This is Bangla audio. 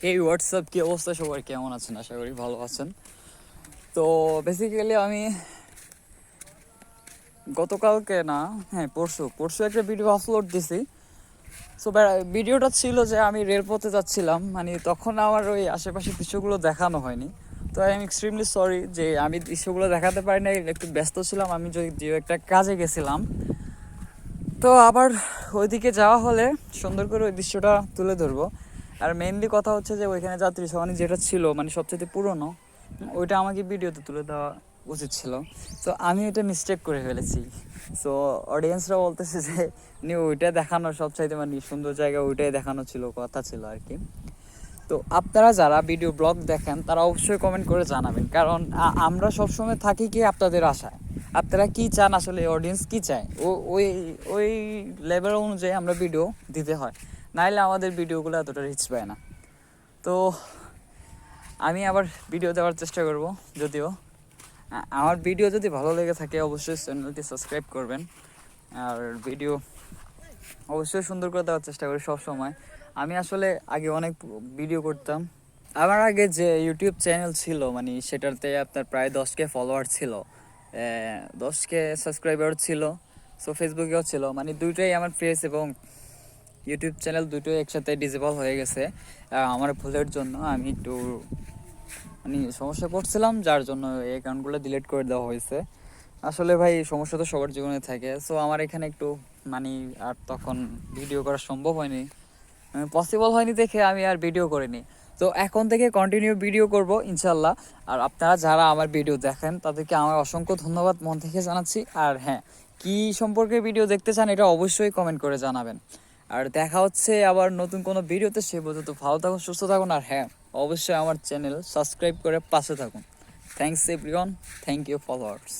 এই হোয়াটসঅ্যাপ কি অবস্থা, সবার কেমন আছেন? আশা করি ভালো আছেন। তো বেসিক্যালি আমি গতকালকে না, হ্যাঁ পরশু পরশু একটা ভিডিও আপলোড দিছি। সো ভিডিওটা ছিল যে আমি রেলপথে যাচ্ছিলাম, মানে তখন আমার ওই আশেপাশে দৃশ্যগুলো দেখানো হয়নি। তো আই এম এক্সট্রিমলি সরি যে আমি দৃশ্যগুলো দেখাতে পারি না, একটু ব্যস্ত ছিলাম। আমি যে একটা কাজে গেছিলাম, তো আবার ওইদিকে যাওয়া হলে সুন্দর করে ওই দৃশ্যটা তুলে ধরবো। আর মেইনলি কথা হচ্ছে যে ওইখানে যাত্রী সমানি যেটা ছিল, মানে সবচেয়ে পুরনো, ওইটা আমাকে ভিডিওতে তুলে দেওয়া উচিত ছিল। তো আমি এটা মিস্টেক করে ফেলেছি। সো অডিয়েন্সরা বলতেছে যে ওইটা দেখানো সবচাইতে মানে সুন্দর জায়গা, ওইটাই দেখানো ছিল, কথা ছিল আর কি। তো আপনারা যারা ভিডিও ব্লগ দেখেন তারা অবশ্যই কমেন্ট করে জানাবেন, কারণ আমরা সবসময় থাকি কি আপনাদের আশায়। আপনারা কি চান, আসলে অডিয়েন্স কি চায়, ওই ওই লেভেল অনুযায়ী আমরা ভিডিও দিতে হয়, নাইলে আমাদের ভিডিওগুলো এতটা রিচ পায় না। তো আমি আবার ভিডিও দেওয়ার চেষ্টা করব। যদিও আমার ভিডিও যদি ভালো লেগে থাকে অবশ্যই চ্যানেলটি সাবস্ক্রাইব করবেন। আর ভিডিও অবশ্যই সুন্দর করে দেওয়ার চেষ্টা করি সব সময়। আমি আসলে আগে অনেক ভিডিও করতাম। আমার আগে যে ইউটিউব চ্যানেল ছিল, মানে সেটাতে আপনার প্রায় 10K ফলোয়ার ছিল, 10K সাবস্ক্রাইবার ছিল। সো ফেসবুকেও ছিল, মানে দুইটাই আমার ফেস এবং ইউটিউব চ্যানেল দুটোই একসাথে ডিসেবল হয়ে গেছে আমার ভুলের জন্য। আমি একটু মানে সমস্যা পড়ছিলাম, যার জন্য এই অ্যাকাউন্টগুলো ডিলিট করে দেওয়া হয়েছে। আসলে ভাই সমস্যা তো সবার জীবনে থাকে। সো আমার এখানে একটু মানে আর তখন ভিডিও করা সম্ভব হয়নি, পসিবল হয়নি দেখে আমি আর ভিডিও করিনি। তো এখন থেকে কন্টিনিউ ভিডিও করব ইনশাল্লাহ। আর আপনারা যারা আমার ভিডিও দেখেন তাদেরকে আমার অসংখ্য ধন্যবাদ মন থেকে জানাচ্ছি। আর হ্যাঁ, কি সম্পর্কে ভিডিও দেখতে চান এটা অবশ্যই কমেন্ট করে জানাবেন। আর দেখা হচ্ছে আবার নতুন কোনো ভিডিওতে। সে পর্যন্ত ভালো থাকুন, সুস্থ থাকুন। আর হ্যাঁ, অবশ্যই আমার চ্যানেল সাবস্ক্রাইব করে পাশে থাকুন। Thanks everyone, thank you followers.